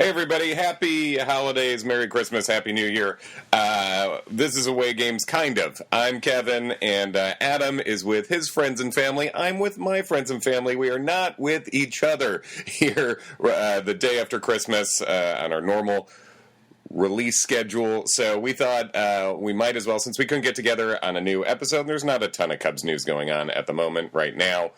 Hey everybody, happy holidays, Merry Christmas, Happy New Year. This is Away Games, kind of. I'm Kevin, and Adam is with his friends and family. I'm with my friends and family. We are not with each other here the day after Christmas on our normal release schedule. So we thought we might as well, since we couldn't get together on a new episode, there's not a ton of Cubs news going on at the moment right now.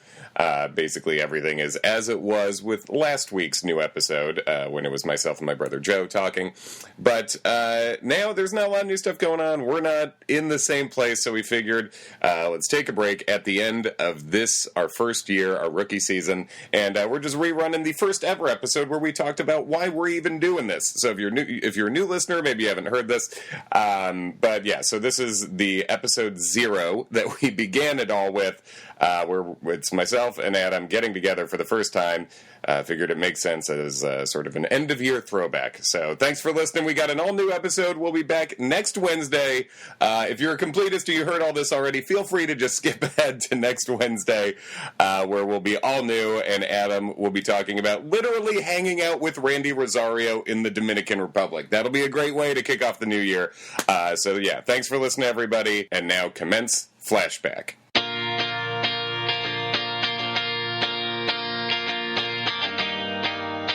Basically everything is as it was with last week's new episode when it was myself and my brother Joe talking. But now there's not a lot of new stuff going on. We're not in the same place, so we figured let's take a break at the end of this, our first year, our rookie season, and we're just rerunning the first ever episode where we talked about why we're even doing this. So if you're a new listener, maybe you haven't heard this, but yeah, so this is the episode 0 that we began it all with, where it's myself and Adam getting together for the first time. Figured it makes sense as sort of an end-of-year throwback. So thanks for listening. We got an all-new episode. We'll be back next Wednesday. If you're a completist or you heard all this already, feel free to just skip ahead to next Wednesday, where we'll be all new, and Adam will be talking about literally hanging out with Randy Rosario in the Dominican Republic. That'll be a great way to kick off the new year. So yeah, thanks for listening, everybody. And now commence Flashback.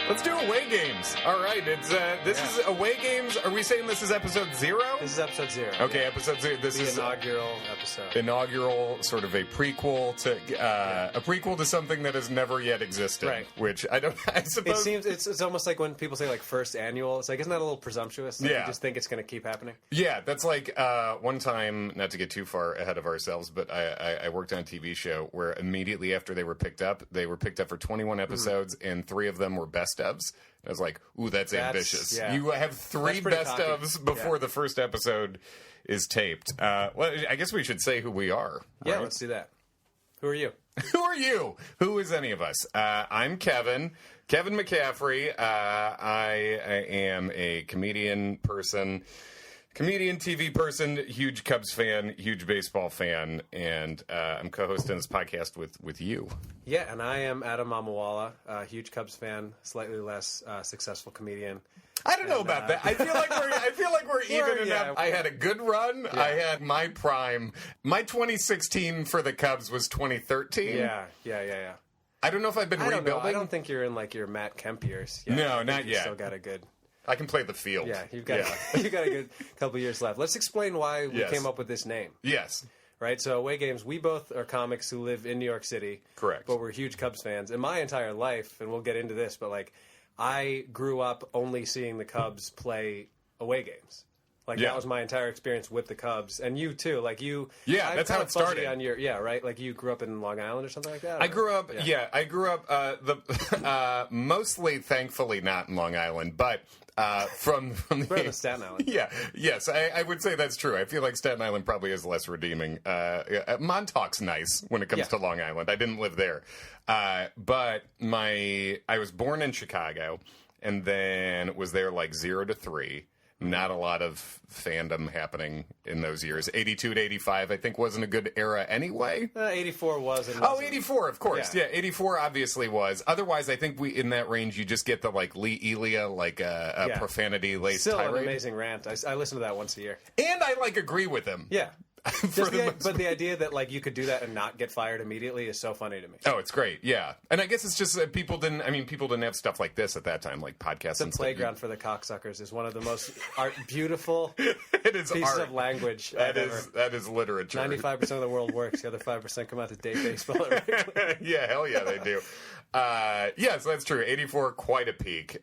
Let's do away games. All right, it's this is away games. Are we saying this is episode 0? This is episode 0. Okay, episode 0. This is inaugural episode. Inaugural, sort of a prequel to something that has never yet existed. Right. Which I suppose it seems it's almost like when people say like first annual. It's like, isn't that a little presumptuous? Like, yeah. You just think it's going to keep happening. Yeah, that's like one time. Not to get too far ahead of ourselves, but I worked on a TV show where immediately after they were picked up for 21 episodes, and 3 of them were best ofs. I was like, ooh, that's ambitious. Yeah. You have 3 best ofs before the first episode is taped. Well, I guess we should say who we are. Yeah, right? let's do that. Who are you? Who are you? Who is any of us? I'm Kevin McCaffrey. I am a comedian, TV person, huge Cubs fan, huge baseball fan, and I'm co-hosting this podcast with you. Yeah, and I am Adam Mamawala, a huge Cubs fan, slightly less successful comedian. I don't know about that. I feel like we're even enough. I had a good run. Yeah. I had my prime. My 2016 for the Cubs was 2013. Yeah. I don't know if I've been rebuilding. I don't think you're in like your Matt Kemp years. Yeah, no, not yet. Still got a good. I can play the field. Yeah, you've got a good couple years left. Let's explain why we came up with this name. Yes. Right, so Away Games, we both are comics who live in New York City. Correct. But we're huge Cubs fans. In my entire life, and we'll get into this, but like I grew up only seeing the Cubs play away games. Like that was my entire experience with the Cubs, and you too. Like you, that's how it started. On your, right? Like you grew up in Long Island or something like that. I grew up, mostly, thankfully, not in Long Island, but from the Staten Island. Yeah, yes, I would say that's true. I feel like Staten Island probably is less redeeming. Montauk's nice when it comes to Long Island. I didn't live there, but I was born in Chicago, and then was there like 0 to 3. Not a lot of fandom happening in those years. 82 to 85, I think, wasn't a good era anyway. 84 was. 84, of course. Yeah, 84 obviously was. Otherwise, I think in that range, you just get the, like, Lee Elia, like, profanity-laced tirade. Still an amazing rant. I listen to that once a year. And I, like, agree with him. Yeah. But the idea that like you could do that and not get fired immediately is so funny to me. Oh, it's great, yeah. And I guess it's just that people didn't have stuff like this at that time, like podcasts. The playground for the cocksuckers is one of the most beautiful it is pieces art. Of language. That is literature. 95% of the world works. The other 5% come out to date baseball. Yeah, hell yeah, they do. So that's true. 84, quite a peak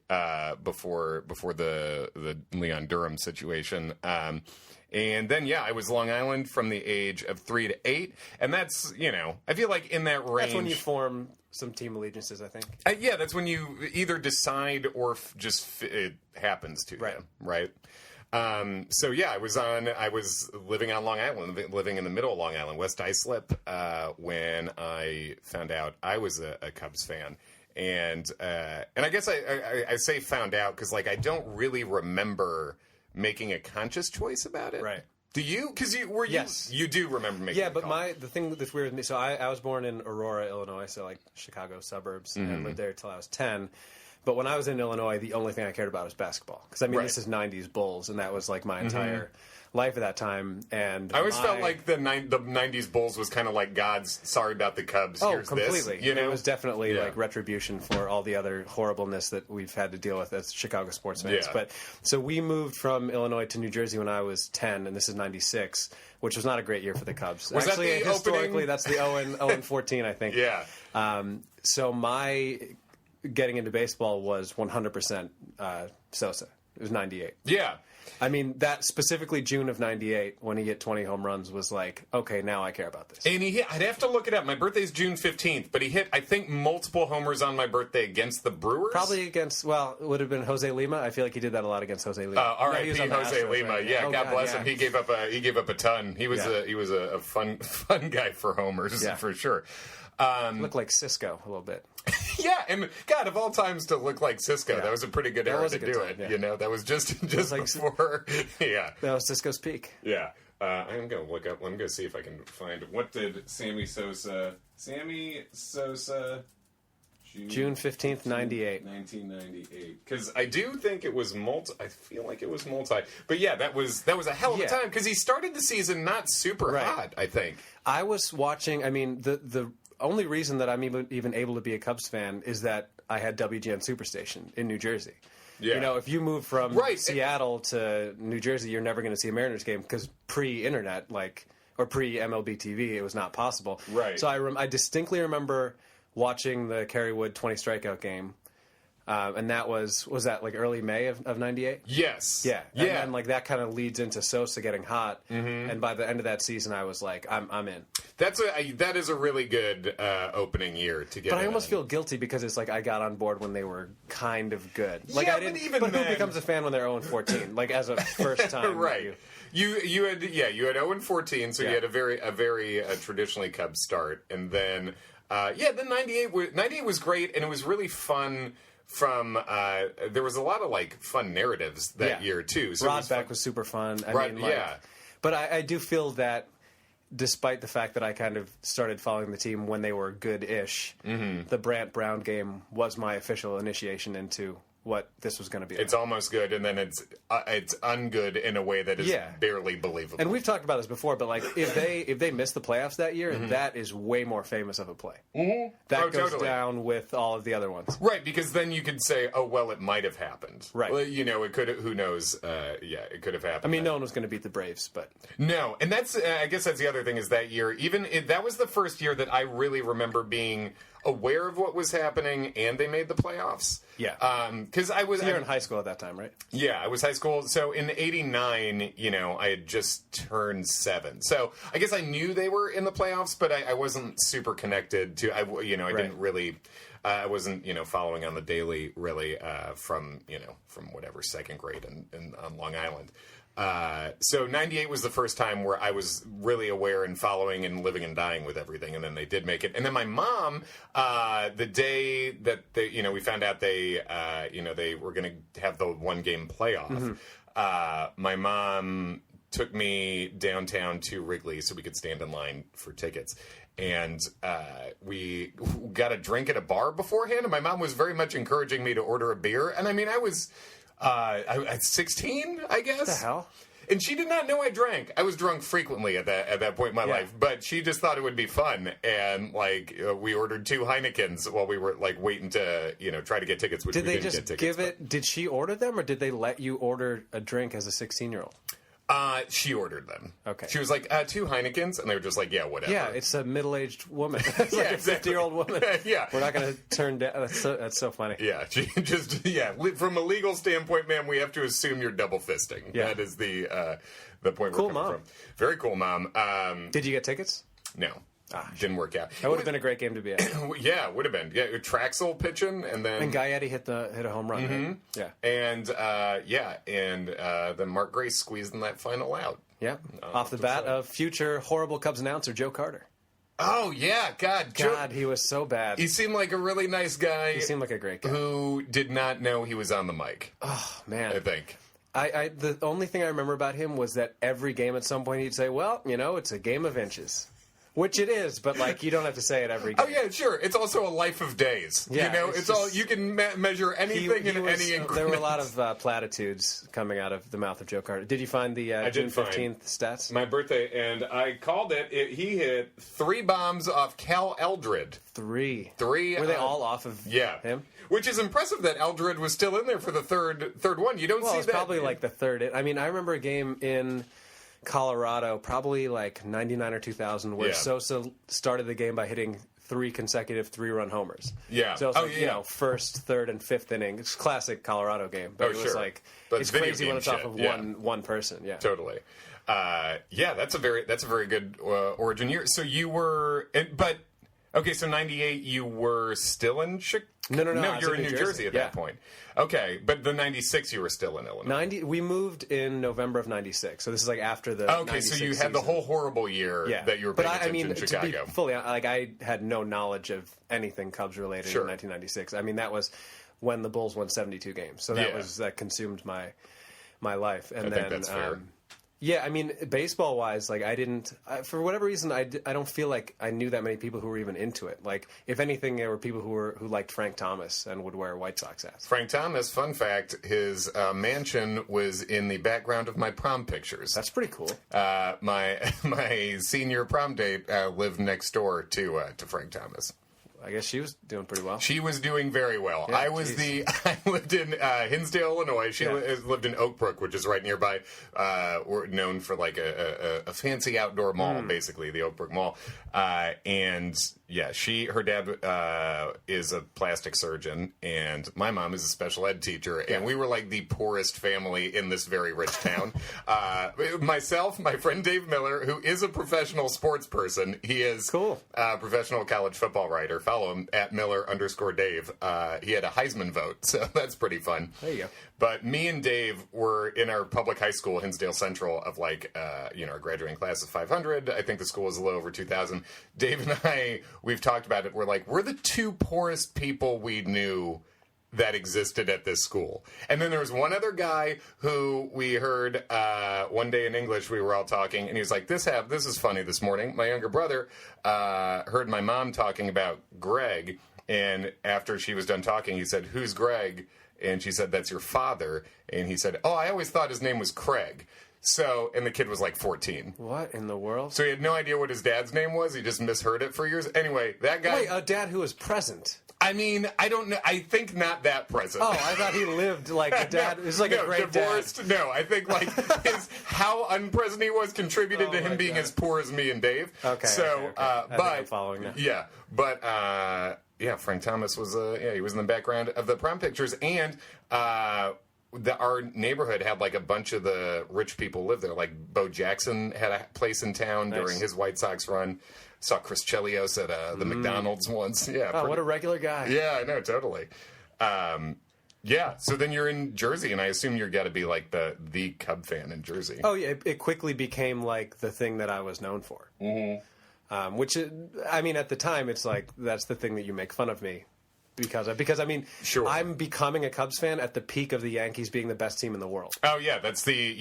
before the Leon Durham situation. And then, I was Long Island from the age of 3 to 8. And that's, I feel like in that range. That's when you form some team allegiances, I think. That's when you either decide or it happens to you, right? I was living on Long Island, living in the middle of Long Island, West Islip, when I found out I was a Cubs fan. And I guess I say found out because, like, I don't really remember making a conscious choice about it. Right. Do you? Because yes. You do remember making. Yeah, but the thing that's weird with me. So I was born in Aurora, Illinois, so like Chicago suburbs, and I lived there till I was 10. But when I was in Illinois, the only thing I cared about was basketball. Because, I mean, this is 90s Bulls, and that was, like, my entire life at that time. And I always felt like the 90s Bulls was kind of like God's sorry about the Cubs. Oh, Here's completely. This, you know? It was definitely like retribution for all the other horribleness that we've had to deal with as Chicago sports fans. Yeah. But so we moved from Illinois to New Jersey when I was 10, and this is 96, which was not a great year for the Cubs. Was Actually, that the historically, opening? that's the 0-14, I think. Yeah. So my getting into baseball was 100% Sosa. It was 98. Yeah. I mean, that specifically June of 98, when he hit 20 home runs, was like, okay, now I care about this. And he hit, I'd have to look it up. My birthday's June 15th, but he hit, I think, multiple homers on my birthday against the Brewers. Probably against, well, it would have been Jose Lima. I feel like he did that a lot against Jose Lima. R.I.P. No, Jose Lima. right? Yeah, God bless him. He gave up a ton. He was a fun guy for homers for sure. Looked like Cisco a little bit. Yeah, and God, of all times to look like Cisco, that was a pretty good era to do time, it. yeah. You know, that was just like, before. Yeah, that was Cisco's peak. yeah. I'm gonna look up. I'm gonna see if I can find what did Sammy Sosa. June 15th, 98. 1998. Because I do think it was multi. I feel like it was multi. But yeah, that was a hell of a time. Because he started the season not super hot. I think I was watching. I mean, the only reason that I'm even able to be a Cubs fan is that I had WGN Superstation in New Jersey. Yeah. You know, if you move from Seattle to New Jersey, you're never going to see a Mariners game because pre-internet, or pre-MLB TV, it was not possible. Right. So I distinctly remember watching the Kerry Wood 20 strikeout game. And that was that like early May of 98? Yes. Yeah. And then like that kind of leads into Sosa getting hot. Mm-hmm. And by the end of that season, I was like, I'm in. That is a really good opening year to get. But I almost feel guilty because it's like I got on board when they were kind of good. Like yeah, I didn't. but even but then, who becomes a fan when they're 0-14? Like as a first time, right? You had 0-14, so you had a very traditionally Cubs start, and then then 98 was great, and it was really fun. From there was a lot of like fun narratives that year too. So Flashback was super fun. I mean, but I do feel that despite the fact that I kind of started following the team when they were good-ish, the Brant Brown game was my official initiation into what this was going to be. It's almost good, and then it's ungood in a way that is barely believable. And we've talked about this before, but like if they miss the playoffs that year, that is way more famous of a play. Mm-hmm. That goes down with all of the other ones, right? Because then you could say, "Oh well, it might have happened." Right? Well, you know, it could. Who knows? It could have happened. I mean, no one was going to beat the Braves, but no. And that's I guess that's the other thing is that year. That was the first year that I really remember being aware of what was happening, and they made the playoffs. Yeah. Because I was... So you're in high school at that time, right? Yeah, I was high school. So in '89, I had just turned 7. So I guess I knew they were in the playoffs, but I wasn't super connected to... I didn't really... I wasn't, following on the daily, really, from whatever, second grade on Long Island. So 98 was the first time where I was really aware and following and living and dying with everything, and then they did make it. And then my mom, the day that we found out they were going to have the 1-game playoff, my mom took me downtown to Wrigley so we could stand in line for tickets. And we got a drink at a bar beforehand, and my mom was very much encouraging me to order a beer. And I mean, I was... at 16, I guess. What the hell? And she did not know I drank. I was drunk frequently at that point in my life, but she just thought it would be fun. And we ordered 2 Heinekens while we were waiting to try to get tickets. Which did we they didn't just get give tickets, it? Did she order them, or did they let you order a drink as a 16-year-old? She ordered them. Okay. She was like, 2 Heinekens, and they were just like, yeah, whatever. Yeah, it's a middle-aged woman. It's like a 50-year-old woman. Yeah. We're not going to turn down... That's so funny. Yeah, she just, from a legal standpoint, ma'am, we have to assume you're double fisting. Yeah. That is the point cool we're coming mom. from. Very cool mom. Did you get tickets? No. Didn't work out. That would have been a great game to be at. Yeah, it would have been. Yeah, Traxel pitching, and then Gaetti hit a home run. Mm-hmm. Right? Yeah, and then Mark Grace squeezed in that final out. Yeah, off the bat of future horrible Cubs announcer Joe Carter. Oh yeah, God, he was so bad. He seemed like a really nice guy. He seemed like a great guy who did not know he was on the mic. Oh man, I think. The only thing I remember about him was that every game at some point he'd say, "Well, it's a game of inches." Which it is, but like you don't have to say it every game. Oh yeah, sure. It's also a life of days. Yeah, you know, it's all you can measure anything in any increment. There were a lot of platitudes coming out of the mouth of Joe Carter. Did you find the June 15th stats? My birthday, and I called it. He hit 3 bombs off Cal Eldred. 3. Were they all off of him? Which is impressive that Eldred was still in there for the third one. You don't see it's that. Probably like the third. I mean, I remember a game in Colorado, probably like 99 or 2000, where Sosa started the game by hitting 3 consecutive 3-run homers. Yeah. So it was you know, first, third, and fifth inning. It's a classic Colorado game. But it was like, but it's crazy when it's off of one person. Yeah. Totally. That's a very good origin year. So you were, okay, so 98, you were still in Chicago? No, you were in New Jersey at that point. Okay, but the 96, you were still in Illinois. We moved in November of 96, so this is like after the Okay, so you had the whole horrible year that you were paying attention in Chicago. To be fully, like, I had no knowledge of anything Cubs related in 1996. I mean, that was when the Bulls won 72 games, so that consumed my life. And I think that's fair. Yeah, I mean, baseball-wise, like, I didn't... for whatever reason, I don't feel like I knew that many people who were even into it. Like, if anything, there were people who liked Frank Thomas and would wear White Sox hats. Frank Thomas, fun fact, his mansion was in the background of my prom pictures. That's pretty cool. My senior prom date lived next door to Frank Thomas. I guess she was doing pretty well. She was doing very well. Yeah, I lived in Hinsdale, Illinois. She lived in Oak Brook, which is right nearby. We're known for like a fancy outdoor mall, basically, the Oak Brook Mall. And yeah, her dad is a plastic surgeon, and my mom is a special ed teacher, and we were like the poorest family in this very rich town. Myself, my friend Dave Miller, who is a professional sports person, he is a professional college football writer. Follow him at Miller_Dave. He had a Heisman vote, so that's pretty fun. There you go. But me and Dave were in our public high school, Hinsdale Central, of like, our graduating class of 500. I think the school was a little over 2,000. Dave and I, we've talked about it. We're the 2 poorest people we knew that existed at this school. And then there was one other guy who we heard one day in English, we were all talking, and he was like, this is funny this morning. My younger brother heard my mom talking about Greg, and after she was done talking, he said, "Who's Greg?" And she said, "That's your father." And he said, "Oh, I always thought his name was Craig." So, and the kid was like 14. What in the world? So he had no idea what his dad's name was. He just misheard it for years. Anyway, that guy... Wait, a dad who was present? I mean, I don't know. I think not that present. Oh, I thought he lived like a dad. It was like a great divorced, dad. No, I think like how unpresent he was contributed to him being as poor as me and Dave. Okay. So, I think I'm following now. Yeah, but Frank Thomas was he was in the background of the prom pictures, and our neighborhood had like a bunch of the rich people lived there. Like Bo Jackson had a place in town during his White Sox run. Saw Chris Chelios at the McDonald's once. Yeah. What a regular guy. Yeah, I know, totally. So then you're in Jersey, and I assume you're got to be like the Cub fan in Jersey. Oh yeah, it quickly became like the thing that I was known for. Mm-hmm. Which I mean, at the time, it's like that's the thing that you make fun of me. Because I mean, I'm becoming a Cubs fan at the peak of the Yankees being the best team in the world. Oh yeah, that is the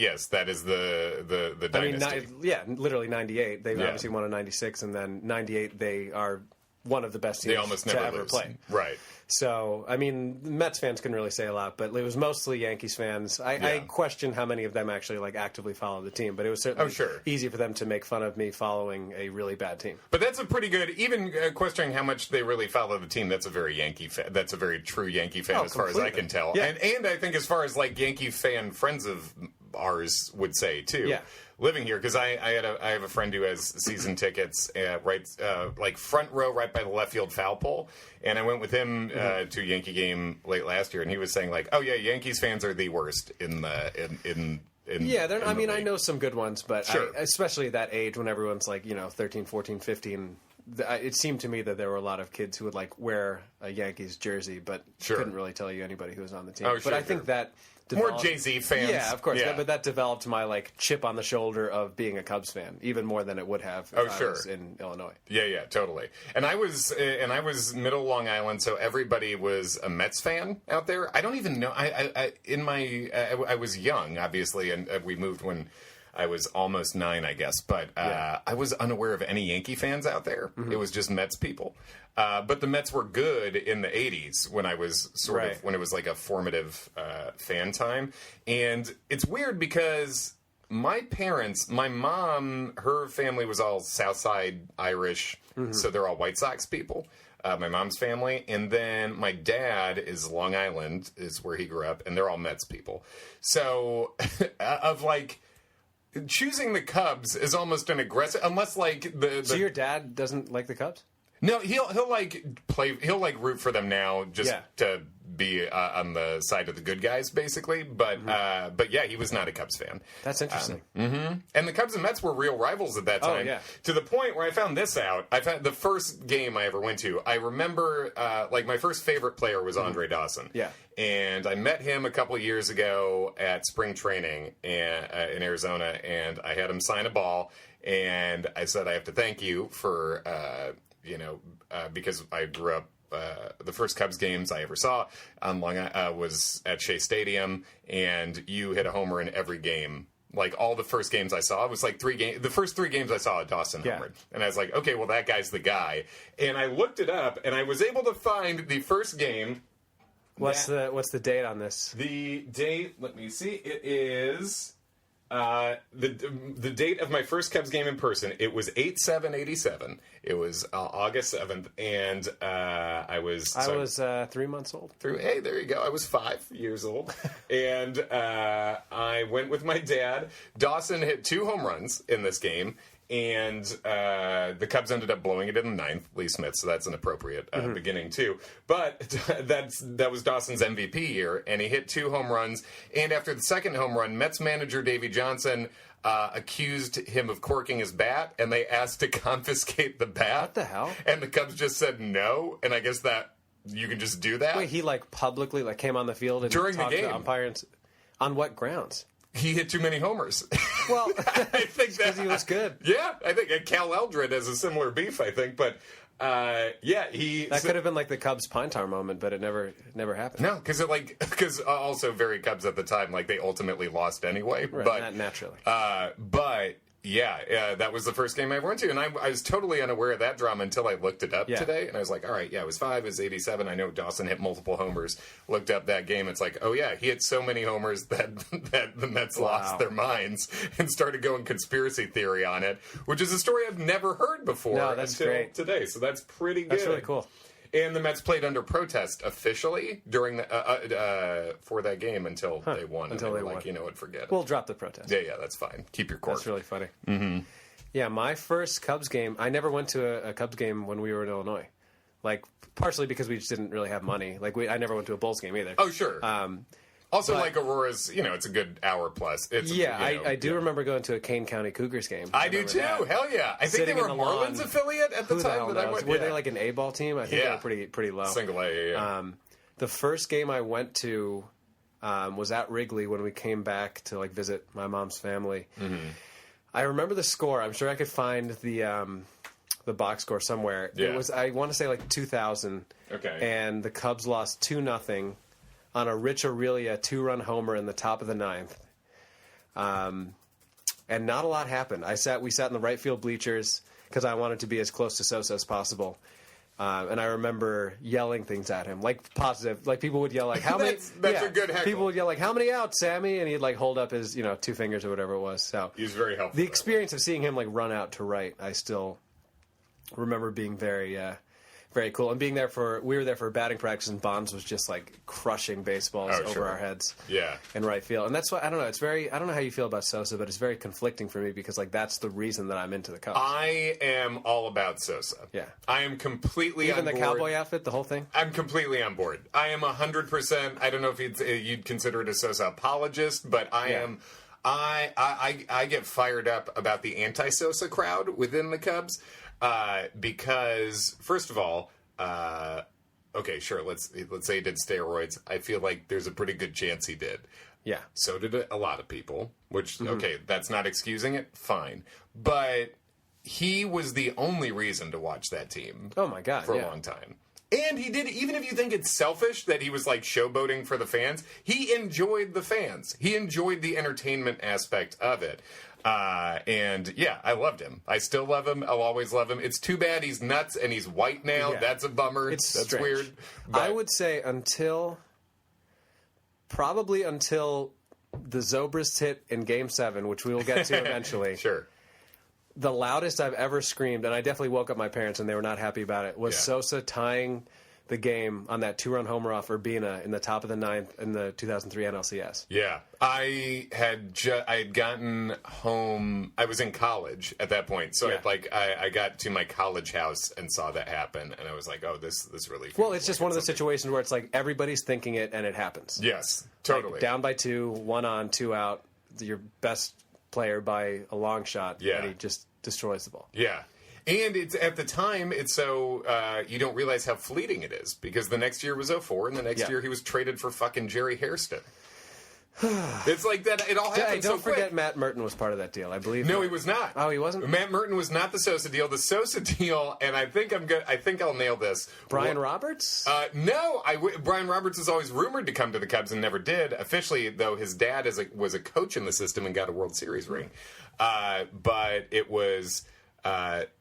dynasty. I mean, literally 98. They obviously won in 96, and then 98 they are one of the best teams to ever play. Right. So, I mean, Mets fans can really say a lot, but it was mostly Yankees fans. I question how many of them actually like actively follow the team, but it was certainly easy for them to make fun of me following a really bad team. But that's a pretty good, even questioning how much they really follow the team, that's a very Yankee fan. That's a very true Yankee fan far as I can tell. Yeah. And I think as far as like Yankee fan friends of ours would say too. Yeah. Living here, because I have a friend who has season tickets like front row right by the left field foul pole, and I went with him to a Yankee game late last year, and he was saying like, oh yeah, Yankees fans are the worst in I mean, I know some good ones, but especially at that age when everyone's like 13, 14, 15. It seemed to me that there were a lot of kids who would like wear a Yankees jersey, but couldn't really tell you anybody who was on the team. But I think that more Jay-Z fans. Yeah, of course. Yeah. But that developed my like chip on the shoulder of being a Cubs fan, even more than it would have if I was in Illinois. Yeah, totally. And I was middle Long Island, so everybody was a Mets fan out there. I don't even know. I was young, obviously, and we moved when I was almost 9, I guess. But I was unaware of any Yankee fans out there. It was just Mets people. But the Mets were good in the 80s when I was when it was like a formative fan time. And it's weird because my parents, my mom, her family was all Southside Irish, so they're all White Sox people. My mom's family, and then my dad is Long Island, is where he grew up, and they're all Mets people. So, choosing the Cubs is almost an aggressive, unless So your dad doesn't like the Cubs? No, he'll root for them now just to be on the side of the good guys, basically. But yeah, he was not a Cubs fan. That's interesting. And the Cubs and Mets were real rivals at that time. Oh, yeah. To the point where I found this out. I found the first game I ever went to. I remember, my first favorite player was Andre Dawson. Yeah. And I met him a couple of years ago at spring training in Arizona, and I had him sign a ball, and I said, I have to thank you for, because I grew up. The first Cubs games I ever saw on was at Shea Stadium, and you hit a homer in every game. Like all the first games I saw, it was like 3 games. The first 3 games I saw, Dawson homered, and I was like, okay, well that guy's the guy. And I looked it up, and I was able to find the first game. What's the date on this? The date, let me see. It is the date of my first Cubs game in person. It was 8/7/87. It was August 7th, and I was 3 months old. Hey, there you go. I was 5 years old, and I went with my dad. Dawson hit 2 home runs in this game. And the Cubs ended up blowing it in the 9th, Lee Smith, so that's an appropriate beginning, too. But that was Dawson's MVP year, and he hit 2 home runs. And after the second home run, Mets manager Davey Johnson accused him of corking his bat, and they asked to confiscate the bat. What the hell? And the Cubs just said no, and I guess that you can just do that. Wait, he publicly came on the field and during talked the game to umpires? On what grounds? He hit too many homers. Well, I think because he was good. Yeah, I think Cal Eldred has a similar beef. I think, but that could have been like the Cubs Pine Tar moment, but it never happened. No, because also very Cubs at the time, they ultimately lost anyway. Right, but naturally. But yeah, that was the first game I ever went to, and I was totally unaware of that drama until I looked it up today, and I was like, all right, yeah, it was 5, it was 87. I know Dawson hit multiple homers. Looked up that game, it's like, oh yeah, he hit so many homers that the Mets lost their minds and started going conspiracy theory on it, which is a story I've never heard before until great. Today. So that's pretty good. That's really cool. And the Mets played under protest officially during for that game until they won. Until they won. You know what? Forget it. We'll drop the protest. Yeah, that's fine. Keep your cork. That's really funny. Mm-hmm. Yeah, my first Cubs game, I never went to a Cubs game when we were in Illinois. Partially because we just didn't really have money. I never went to a Bulls game either. Oh, sure. Also, Aurora's, it's a good hour plus. I do remember going to a Kane County Cougars game. I do too. That. Hell yeah! I think they were a Marlins affiliate at the time that I went. Were they like an A-ball team? I think they were pretty low. Single A. Yeah. The first game I went to was at Wrigley when we came back to visit my mom's family. Mm-hmm. I remember the score. I'm sure I could find the box score somewhere. Yeah. It was, I want to say 2000. Okay. And the Cubs lost 2-0. On a Rich Aurelia 2-run homer in the top of the 9th. And not a lot happened. We sat in the right field bleachers because I wanted to be as close to Sosa as possible. And I remember yelling things at him, positive. People would yell how many... that's a good heckle. People would yell how many outs, Sammy? And he'd hold up his, 2 fingers or whatever it was. So he was very helpful. The experience of seeing him run out to right, I still remember being very... very cool. And we were there for batting practice, and Bonds was just crushing baseballs over our heads. Yeah. In right field. And that's why, I don't know, I don't know how you feel about Sosa, but it's very conflicting for me because that's the reason that I'm into the Cubs. I am all about Sosa. Yeah. I am completely on board. Even the cowboy outfit, the whole thing? I'm completely on board. I am 100%, I don't know if you'd consider it a Sosa apologist, but I am... I get fired up about the anti-Sosa crowd within the Cubs. Because first of all, okay, sure, let's say he did steroids. I feel like there's a pretty good chance he did. Yeah. So did a lot of people, which, okay, that's not excusing it. Fine. But he was the only reason to watch that team. Oh my God. For a long time. And he did, even if you think it's selfish that he was showboating for the fans, he enjoyed the fans. He enjoyed the entertainment aspect of it. And yeah, I loved him. I still love him. I'll always love him. It's too bad he's nuts and he's white now. Yeah. That's a bummer. That's strange. Weird. But I would say probably until the Zobrist hit in Game 7, which we will get to eventually. Sure. The loudest I've ever screamed, and I definitely woke up my parents and they were not happy about it, was Sosa tying the game on that 2-run homer off Urbina in the top of the ninth in the 2003 NLCS. Yeah. I had gotten home. I was in college at that point. So I got to my college house and saw that happen. And I was like, oh, this really feels Well, it's like just one of those situations where it's like everybody's thinking it and it happens. Yes, totally. Like, down by 2, 1 on, 2 out, your best player by a long shot. Yeah. And he just destroys the ball. Yeah. And it's at the time, it's so you don't realize how fleeting it is, because the next year was 2004, and the next year he was traded for fucking Jerry Hairston. It's like that. It all happened so quick. Don't forget Matt Merton was part of that deal, I believe. No, he was not. Oh, he wasn't? Matt Merton was not the Sosa deal. The Sosa deal, and I think I'll nail this. Brian Roberts? No, Brian Roberts was always rumored to come to the Cubs and never did. Officially, though, his dad was a coach in the system and got a World Series ring. But it was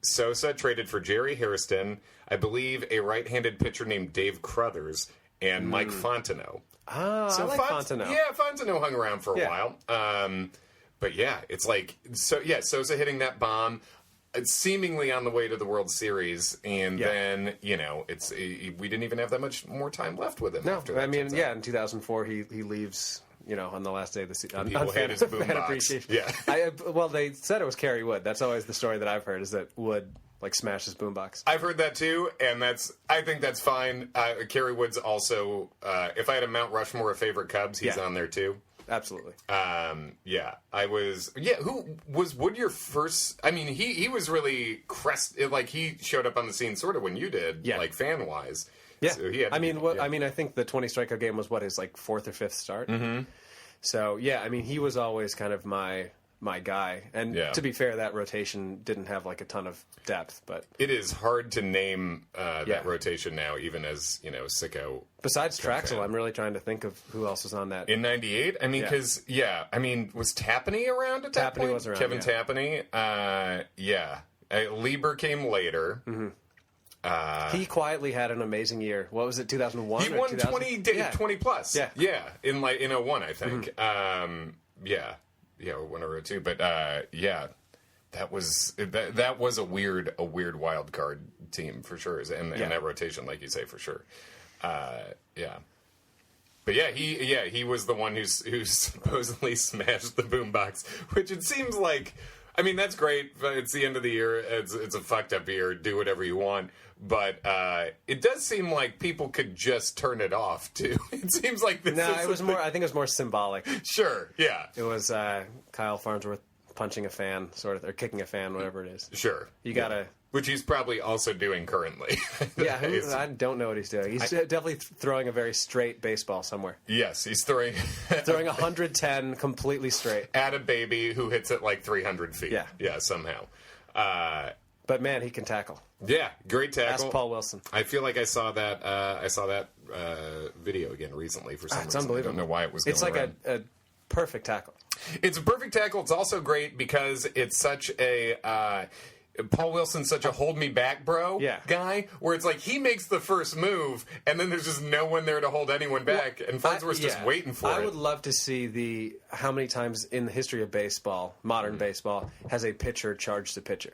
Sosa traded for Jerry Hairston, I believe a right-handed pitcher named Dave Crothers, and Mike Fontenot. So I like Fontenot. Yeah, Fontenot hung around for a while. But yeah, it's like, Sosa hitting that bomb, seemingly on the way to the World Series, and then, we didn't even have that much more time left with him. No, after that, I mean, in 2004, he leaves, on the last day of the season. People hate his boombox. Appreciation. Yeah. Well, they said it was Kerry Wood. That's always the story that I've heard, is that Wood smashed his boombox. I've heard that too, and I think that's fine. Kerry Wood's also, if I had a Mount Rushmore of favorite Cubs, he's on there too. Absolutely. Who was Wood your first? I mean, he was really he showed up on the scene sort of when you did, fan wise. Yeah. So he had I think the 20 strikeout game was his 4th or 5th start. Mm-hmm. So he was always kind of my guy. And to be fair, that rotation didn't have a ton of depth, but it is hard to name that rotation now, even as sicko. Besides Traxel, I'm really trying to think of who else was on that in '98. I mean, because was Tapani around at that point? Tapani was around. Kevin Tapani. Lieber came later. Mm-hmm. He quietly had an amazing year. What was it, 2001? He won 20 plus. Yeah. In 01, I think. Mm-hmm. 1 or 2, but that was a weird wild card team for sure, and that rotation, like you say, for sure. But he was the one who supposedly smashed the boombox, which it seems like. I mean, that's great. It's the end of the year. It's a fucked up year. Do whatever you want. But it does seem like people could just turn it off too. It seems like this. No, it was more. I think it was more symbolic. Sure. Yeah. It was Kyle Farnsworth punching a fan, or kicking a fan, whatever it is. Sure. You gotta. Which he's probably also doing currently. Yeah, I don't know what he's doing. He's definitely throwing a very straight baseball somewhere. Yes, he's throwing 110 completely straight at a baby who hits it 300 feet. Yeah, somehow. But man, he can tackle. Yeah, great tackle. Ask Paul Wilson. I feel like I saw that video again recently for some reason. It's unbelievable. I don't know why it was. It's going like a perfect tackle. It's a perfect tackle. It's also great because it's such a. Paul Wilson's such a hold me back, bro guy, where it's he makes the first move, and then there's just no one there to hold anyone back, and Farnsworth's just waiting for it. I would love to see how many times in the history of baseball, modern baseball, has a pitcher charged a pitcher.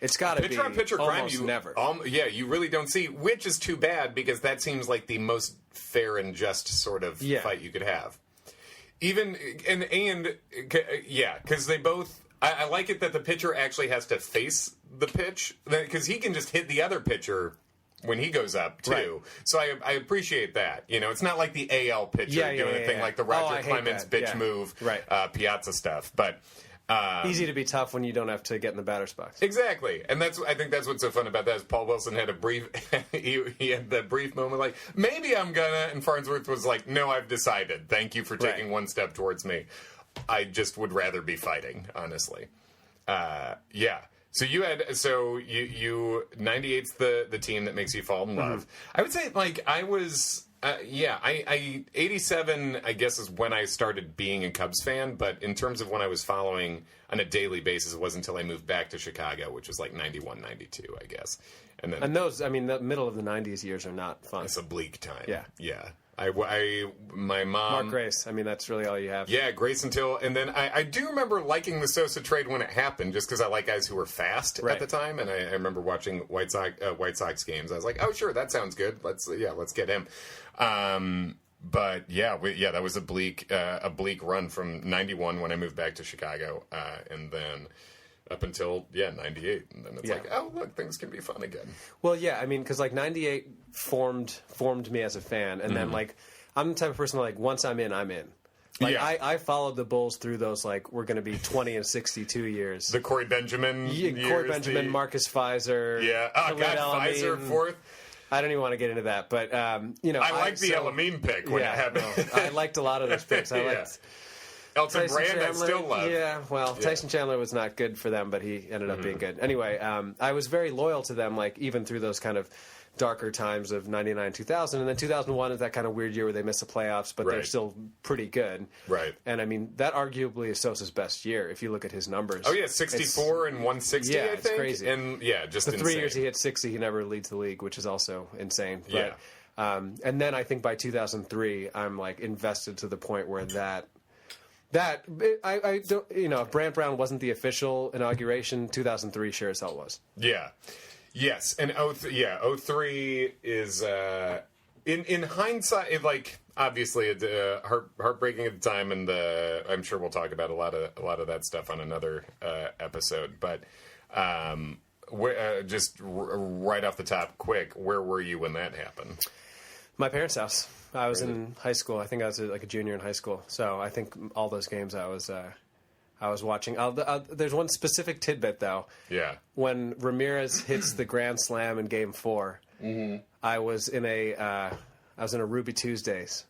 It's got to be pitcher-on-pitcher crime. Almost never. You really don't see, which is too bad, because that seems like the most fair and just sort of fight you could have. Even, because they both... I like it that the pitcher actually has to face the pitch, because he can just hit the other pitcher when he goes up, too. Right. So I appreciate that. It's not like the AL pitcher doing a thing like the Roger Clemens bitch move, Piazza stuff. But easy to be tough when you don't have to get in the batter's box. Exactly. And I think that's what's so fun about that is Paul Wilson had he had that brief moment maybe I'm gonna, and Farnsworth was like, no, I've decided. Thank you for taking one step towards me. I just would rather be fighting, honestly. So you 98's the team that makes you fall in love. I would say I was Yeah, I 87, I guess, is when I started being a Cubs fan, but in terms of when I was following on a daily basis, it wasn't until I moved back to Chicago, which was like 91, 92, I guess. And then those, I mean, the middle of the 90s years are not fun. it's a bleak time. Yeah. Yeah. My mom... Mark Grace, I mean, that's really all you have. Yeah, Grace until... And then I do remember liking the Sosa trade when it happened, just because I like guys who were fast Right. at the time, and I remember watching White Sox games. I was like, oh, sure, that sounds good. Let's get him. But yeah, that was a bleak run from 91 when I moved back to Chicago, and then up until 98, and then it's like, oh look, things can be fun again. Well, yeah, I mean, because like 98 formed me as a fan, and then like I'm the type of person that, like, once I'm in, I'm in. Like I followed the Bulls through those, like, we're going to be 20 and 62 years. The Corey Benjamin years, Corey Benjamin, Marcus Pfizer. Yeah, Pfizer fourth. I don't even want to get into that, but you know, I liked the Elamine pick when it happened. I liked a lot of those picks. I liked Elton Tyson Brand. Chandler. I still love. Yeah, well, Tyson Chandler was not good for them, but he ended up being good. Anyway, I was very loyal to them, like, even through those kind of darker times of 99, 2000, and then 2001 is that kind of weird year where they miss the playoffs, but they're still pretty good. Right. And I mean, that arguably is Sosa's best year if you look at his numbers. Oh yeah, 64 and 160. Yeah, I think. it's crazy. And just the 3 insane. years he hit 60, he never leads the league, which is also insane. But, Yeah. And then I think by 2003, I'm like invested to the point where I don't, you know, if Brant Brown wasn't the official inauguration, 2003 sure as hell was. Yeah. Yes, and 03 is in hindsight, like, obviously heartbreaking at the time, and I'm sure we'll talk about a lot of that stuff on another episode. But just right off the top, quick, where were you when that happened? My parents' house. I was in high school. I think I was like a junior in high school. So I think all those games I was watching. There's one specific tidbit though. Yeah. When Ramirez hits the grand slam in Game 4, I was in a Ruby Tuesdays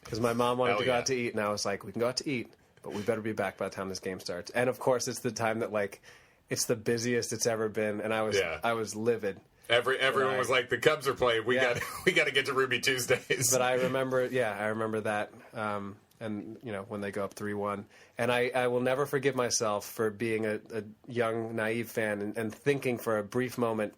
because my mom wanted to go out to eat, and I was like, we can go out to eat, but we better be back by the time this game starts. And of course, it's the time that, like, it's the busiest it's ever been, and I was livid. Everyone was like, the Cubs are playing. We got to get to Ruby Tuesdays. But I remember that. And, you know, when they go up 3-1. And I will never forgive myself for being a young, naive fan and thinking for a brief moment,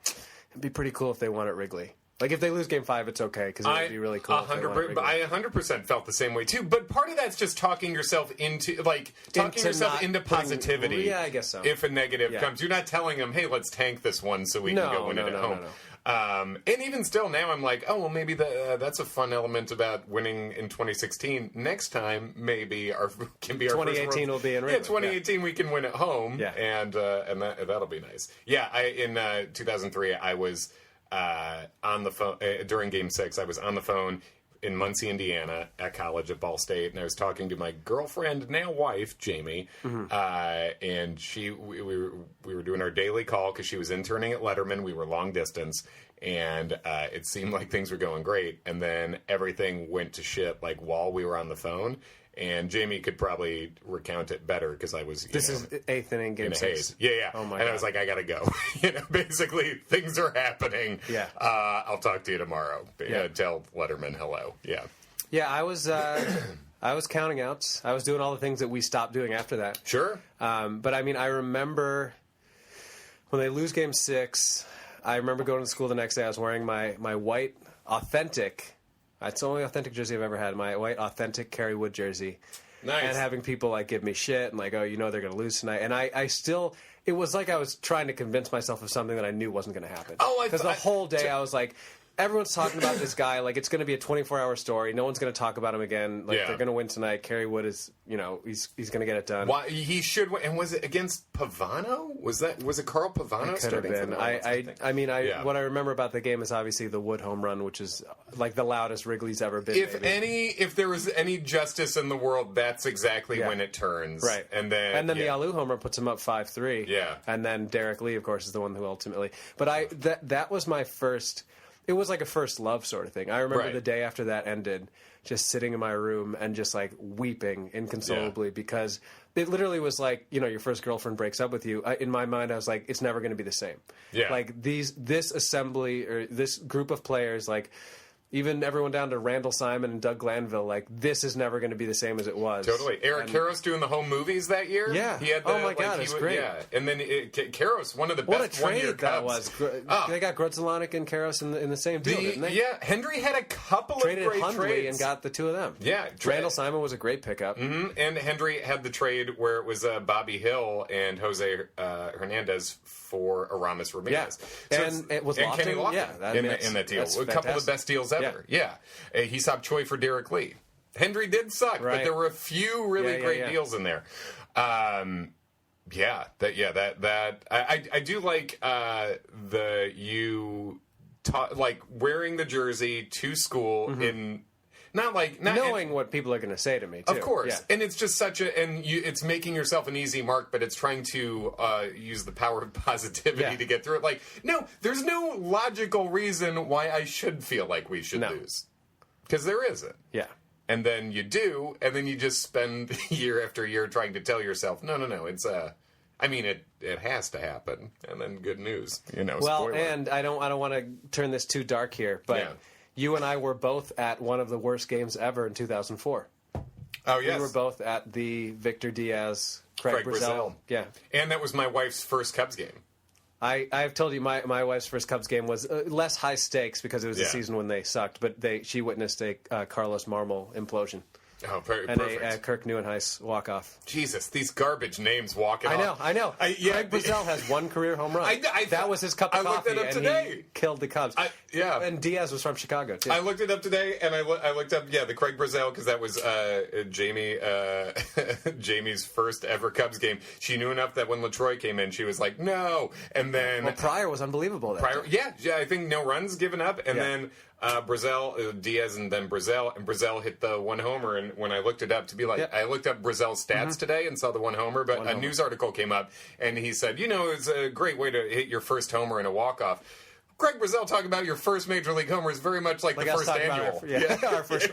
it'd be pretty cool if they won at Wrigley. Like, if they lose Game 5, it's okay, because it would be really cool. 100%, but I 100% felt the same way, too. But part of that's just talking yourself into positivity. Yeah, I guess so. If a negative comes. You're not telling them, hey, let's tank this one so we can go win it at home. No. And even still, now I'm like, oh, well, maybe that's a fun element about winning in 2016. Next time, maybe can be our 2018 will be in Wrigley. Yeah, 2018 we can win at home, and that'll be nice. Yeah, in 2003, I was on the phone during Game 6. I was on the phone in Muncie, Indiana, at college at Ball State, and I was talking to my girlfriend, now wife, Jamie, and we were doing our daily call because she was interning at Letterman. We were long distance, and it seemed like things were going great, and then everything went to shit, like, while we were on the phone. And Jamie could probably recount it better because I was. This is 8th inning, Game 6. Yeah. Oh my God. God. I was like, I gotta go. Basically, things are happening. Yeah. I'll talk to you tomorrow. Tell Letterman hello. Yeah. Yeah, I was counting outs. I was doing all the things that we stopped doing after that. Sure. But I mean, I remember when they lose Game 6. I remember going to school the next day. I was wearing my white authentic. It's the only authentic jersey I've ever had. My white authentic Kerry Wood jersey. Nice. And having people, like, give me shit and, like, oh, you know they're going to lose tonight. And I still, it was like I was trying to convince myself of something that I knew wasn't going to happen. Because the whole day I was like, everyone's talking about this guy. Like, it's going to be a 24-hour story. No one's going to talk about him again. Like, they're going to win tonight. Kerry Wood is, you know, he's going to get it done. Why he should win. And was it against Pavano? Was it Carl Pavano? It could have been. What I remember about the game is obviously the Wood home run, which is like the loudest Wrigley's ever been. If there was any justice in the world, that's exactly when it turns. Right. And then the Alou homer puts him up 5-3. Yeah. And then Derek Lee, of course, is the one who ultimately. But that was my first. It was like a first love sort of thing. I remember the day after that ended, just sitting in my room and just, like, weeping inconsolably because it literally was like, you know, your first girlfriend breaks up with you. In my mind, I was like, it's never going to be the same. Yeah. Like, this assembly or this group of players, like, Even everyone down to Randall Simon and Doug Glanville, like, this is never going to be the same as it was. Totally. Eric Karros doing the home movies that year. Yeah. He had oh my God, it's great. Yeah, and then Karros, one of the what best a trade one-year that Cubs. was. They got Grudzielanek and Karros in the same deal, didn't they? Yeah, Hendry had a couple Traded of great Hundley trades and got the two of them. Yeah, Randall Simon was a great pickup. Mm-hmm. And Hendry had the trade where it was Bobby Hill and Jose Hernandez for Aramis Ramirez. Yeah, so and it was Kenny Lofton in that deal. A couple of the best deals ever. Yeah. He swapped Choi for Derek Lee. Hendry did suck, but there were a few really great deals in there. I do like like wearing the jersey to school in. Not knowing what people are going to say to me, too. Of course. And it's just it's making yourself an easy mark, but it's trying to use the power of positivity to get through it. Like, no, there's no logical reason why I should feel like we should lose. Because there isn't. Yeah. And then you do, and then you just spend year after year trying to tell yourself, no, it's it has to happen. And then good news, Well, spoiler. and I don't want to turn this too dark here, but... Yeah. You and I were both at one of the worst games ever in 2004. Oh, yes. We were both at the Victor Diaz, Craig Brazell. Yeah. And that was my wife's first Cubs game. I've told you my wife's first Cubs game was less high stakes because it was a season when they sucked, but she witnessed a Carlos Marmol implosion. Oh, perfect. And a Kirk Neuenhuis walk-off. Jesus, these garbage names walking off. I know. Craig Brazell has one career home run. That was his cup of coffee, and he killed the Cubs. And Diaz was from Chicago, too. I looked it up today, and I looked up, the Craig Brazell, because that was Jamie's first ever Cubs game. She knew enough that when LaTroy came in, she was like, no. And then... Well, Pryor was unbelievable. Yeah, I think no runs given up, and then... Diaz, and then Brazell, and Brazell hit the one homer. And when I looked it up I looked up Brazell's stats today and saw the one homer, but a news article came up and he said, it's a great way to hit your first homer in a walk-off. Craig Brazell talking about your first major league homer is very much like the first annual.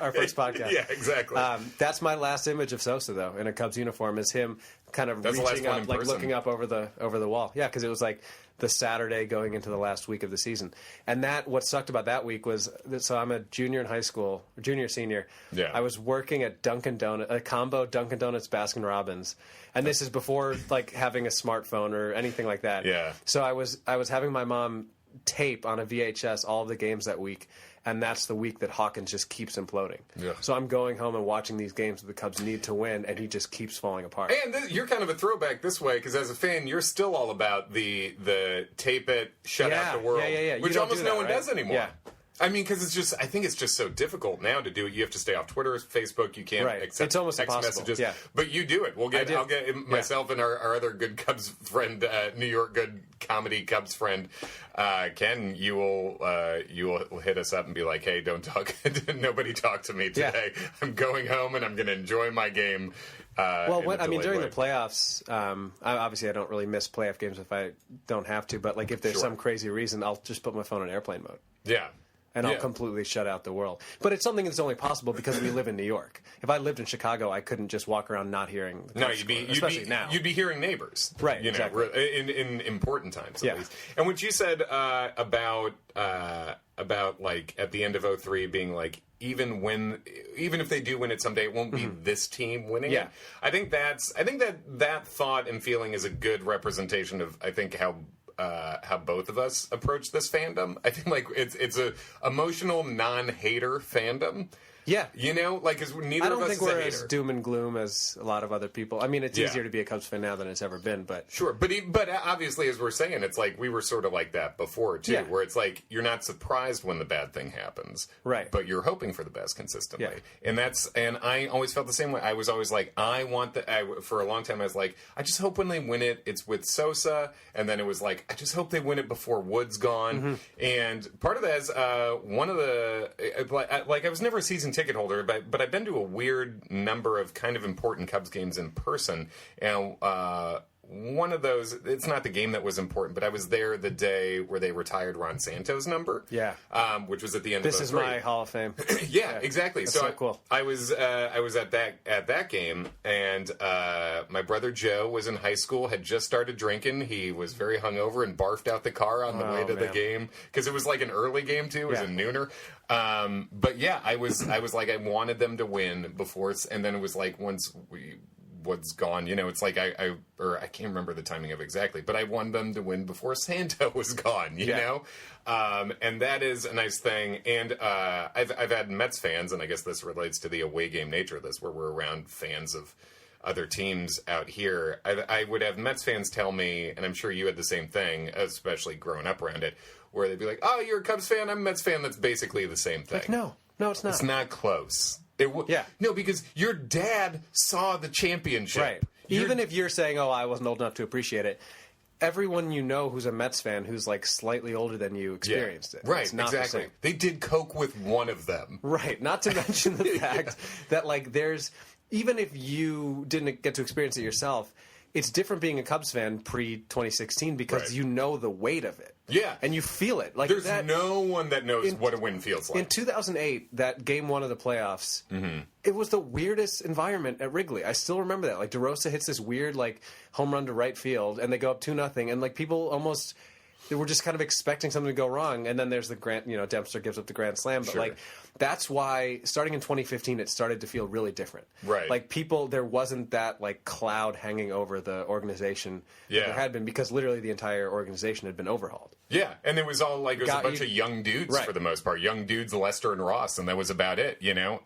Our first podcast. Yeah, exactly. That's my last image of Sosa, though, in a Cubs uniform, is him kind of reaching up, like looking up over the wall. Yeah, because it was like the Saturday going into the last week of the season. And what sucked about that week was, so I'm a junior in high school, senior. Yeah. I was working at a combo Dunkin' Donuts Baskin Robbins. And this is before like having a smartphone or anything like that. Yeah. So I was having my mom tape on a VHS all of the games that week, and that's the week that Hawkins just keeps imploding. Yeah. So I'm going home and watching these games that the Cubs need to win, and he just keeps falling apart. And you're kind of a throwback this way, because as a fan, you're still all about the tape it, shut out the world, which almost no one does anymore. Yeah. I mean, because I think it's just so difficult now to do it. You have to stay off Twitter, Facebook. You can't accept it's almost text impossible. messages. Yeah. But you do it. I'll get myself and our other good Cubs friend, New York good comedy Cubs friend, Ken. You will hit us up and be like, "Hey, don't talk. Nobody talk to me today. Yeah. I'm going home and I'm going to enjoy my game." During the playoffs, obviously I don't really miss playoff games if I don't have to. But like if there's some crazy reason, I'll just put my phone on airplane mode. Yeah. And I'll completely shut out the world. But it's something that's only possible because we live in New York. If I lived in Chicago, I couldn't just walk around not hearing the now. You'd be hearing neighbors. Right, exactly. In important times, at least. And what you said about like at the end of 2003 being like, even if they do win it someday, it won't be this team winning it. I think that thought and feeling is a good representation of, I think, how both of us approach this fandom. I think like it's a emotional non-hater fandom. Yeah. Because neither of us is a hater. I don't think we're as doom and gloom as a lot of other people. I mean, it's easier to be a Cubs fan now than it's ever been, but... Sure, but obviously, as we're saying, it's like we were sort of like that before, too, where it's like you're not surprised when the bad thing happens. Right. But you're hoping for the best consistently. Yeah. And I always felt the same way. I was always like, for a long time, I was like, I just hope when they win it, it's with Sosa, and then it was like, I just hope they win it before Wood's gone. And part of that is one of the... Like, I was never a season ticket holder, but I've been to a weird number of kind of important Cubs games in person, and one of those, it's not the game that was important, but I was there the day where they retired Ron Santo's number. Yeah. Which was at the end This of is 03. my Hall of Fame. Yeah, exactly. That's so cool. I was at that game, and my brother Joe was in high school, had just started drinking. He was very hungover and barfed out the car on the way to the game because it was like an early game too. It was a nooner. But yeah, I was like, I wanted them to win before, and then it was like once was gone, you know, it's like I can't remember the timing of exactly, but I wanted them to win before Santo was gone, you know? And that is a nice thing. And I've had Mets fans, and I guess this relates to the away game nature of this, where we're around fans of other teams out here. I would have Mets fans tell me, and I'm sure you had the same thing, especially growing up around it, where they'd be like, oh, you're a Cubs fan, I'm a Mets fan. That's basically the same thing. Like, no, it's not. It's not close. No, because your dad saw the championship. Right. Even if you're saying, oh, I wasn't old enough to appreciate it, everyone you know who's a Mets fan who's like slightly older than you experienced it. Right, it's not exactly. The same. They did coke with one of them. Right. Not to mention the fact that like there's, even if you didn't get to experience it yourself, it's different being a Cubs fan pre-2016 because you know the weight of it. Yeah. And you feel it. Like there's no one that knows what a win feels like. In 2008, that game one of the playoffs, it was the weirdest environment at Wrigley. I still remember that. Like, DeRosa hits this weird, like, home run to right field, and they go up 2-0, and, like, people almost... They were just kind of expecting something to go wrong, and then there's the Dempster gives up the grand slam. But like, that's why starting in 2015, it started to feel really different. Right. Like there wasn't that like cloud hanging over the organization that there had been, because literally the entire organization had been overhauled. Yeah, and it was all like, it was a bunch of young dudes for the most part. Young dudes, Lester and Ross, and that was about it, you know?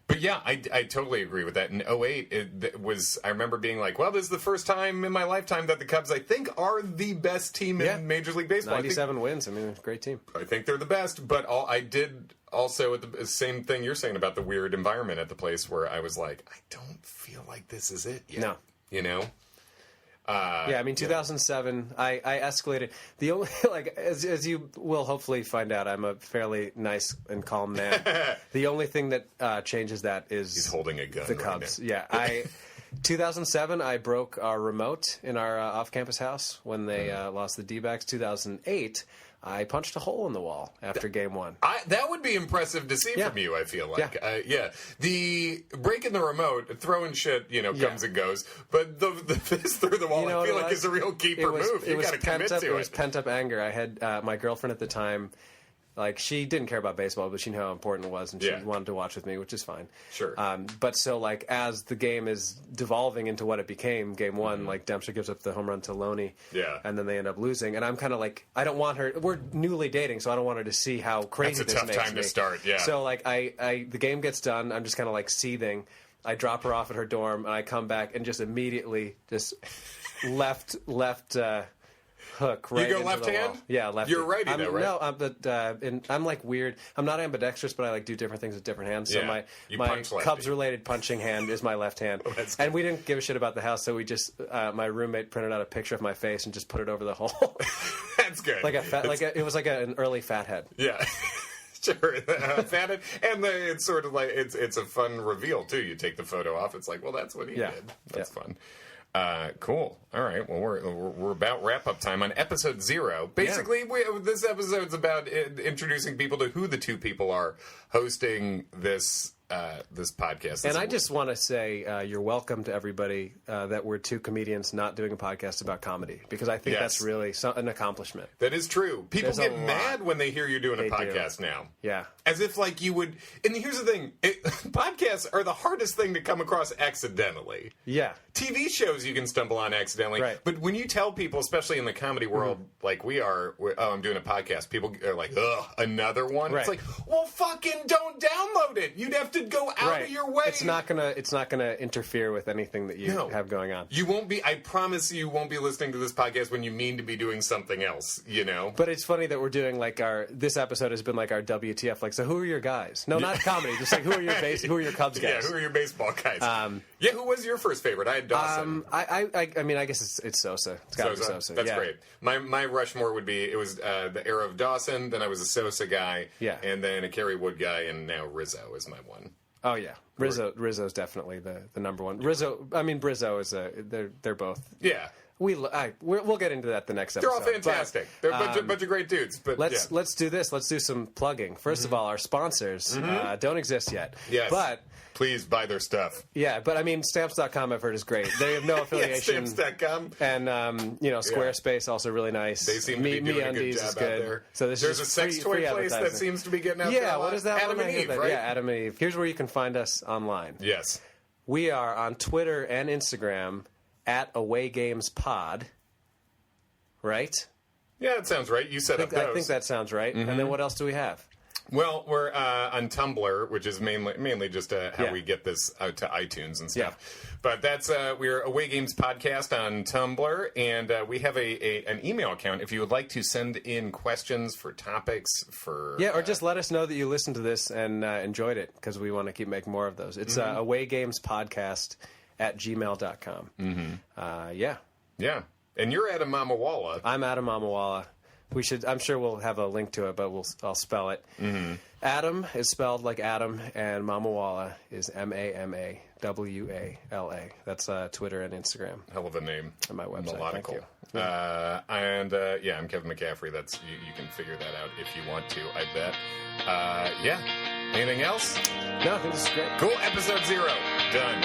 But yeah, I totally agree with that. In 08, it was, I remember being like, well, this is the first time in my lifetime that the Cubs, I think, are the best team in Major League Baseball. 97 wins. I mean, it's a great team. I think they're the best, but I did also, the same thing you're saying about the weird environment at the place, where I was like, I don't feel like this is it yet. No. You know? Yeah, I mean, 2007, I escalated. The only, like, as you will hopefully find out, I'm a fairly nice and calm man. The only thing that changes that is... He's holding a gun. The Cubs. Right now. Yeah, 2007, I broke our remote in our off-campus house when they lost the D-backs. 2008, I punched a hole in the wall after game one. That would be impressive to see from you, I feel like. The breaking the remote, throwing shit, comes and goes. But the fist through the wall, I feel like is a real keeper move. You got to commit to it. It was pent-up anger. I had my girlfriend at the time. Like, she didn't care about baseball, but she knew how important it was, and she wanted to watch with me, which is fine. Sure. But so, like, as the game is devolving into what it became, game one, like, Dempster gives up the home run to Loney. Yeah. And then they end up losing. And I'm kind of like, I don't want her... We're newly dating, so I don't want her to see how crazy this makes me. That's a tough time to start, yeah. So, like, the game gets done. I'm just kind of, like, seething. I drop her off at her dorm, and I come back and just immediately just left hook right. You go into left the hand? wall. Yeah, left. You're righty though, right? No, I'm like weird. I'm not ambidextrous, but I like do different things with different hands. So my Cubs related punching hand is my left hand. And we didn't give a shit about the house, so we just my roommate printed out a picture of my face and just put it over the hole. That's good. It was like an early fathead. Yeah. Sure, fathead, and it's sort of like it's a fun reveal too. You take the photo off, it's like, well, that's what he did. That's fun. Cool. All right. Well, we're about wrap up time on episode 0. Basically, this episode's about introducing people to who the two people are hosting this podcast. And I just want to say you're welcome to everybody that we're two comedians not doing a podcast about comedy, because I think that's really an accomplishment. That is true. People get mad when they hear you're doing a podcast now. Yeah. As if like you would. And here's the thing. Podcasts are the hardest thing to come across accidentally. Yeah. TV shows you can stumble on accidentally. Right. But when you tell people, especially in the comedy world, like we are, I'm doing a podcast, people are like, ugh, another one? Right. It's like, well, fucking don't download it. You'd have to go out of your way. It's not gonna interfere with anything that you have going on. You won't be, I promise you won't be listening to this podcast when you mean to be doing something else, But it's funny that we're doing like this episode has been like our WTF, like, so who are your guys? No, not comedy, just like who are your Cubs guys? Yeah, who are your baseball guys? Who was your first favorite? I had Dawson. I mean, I guess it's Sosa. It's gotta be Sosa. That's great. My Rushmore would be, it was the era of Dawson, then I was a Sosa guy, and then a Kerry Wood guy, and now Rizzo is my one. Oh yeah, Rizzo's definitely the number one. Brizzo is they're both. Yeah. We'll get into that the next episode. They're all fantastic. They're a bunch of great dudes. But let's do this. Let's do some plugging. First of all, our sponsors don't exist yet. Yes. But please buy their stuff. Yeah, but I mean, Stamps.com I've heard is great. They have no affiliation. Stamps.com. And Squarespace also really nice. They seem to be doing a good job out there. So there's a sex toy place that seems to be getting out there. Yeah, what is that? Adam and Eve, right? Yeah, Adam and Eve. Here's where you can find us online. Yes. We are on Twitter and Instagram at awaygamespod. Right? Yeah, that sounds right. You set up those. I think that sounds right. And then what else do we have? Well, we're on Tumblr, which is mainly just how we get this out to iTunes and stuff. Yeah. But that's we're Away Games Podcast on Tumblr, and we have an email account if you would like to send in questions for topics for or just let us know that you listened to this and enjoyed it, because we want to keep making more of those. It's awaygamespodcast@gmail.com. Yeah. And you're Adam Mamawala. I'm Adam Mamawala. I'm sure we'll have a link to it, but I'll spell it. Mm-hmm. Adam is spelled like Adam, and Mamawala is Mamawala. That's Twitter and Instagram. Hell of a name. On my website. Melodical. Thank you. I'm Kevin McCaffrey. That's you can figure that out if you want to, I bet. Anything else? No, I think this is great. Cool. Episode 0. Done.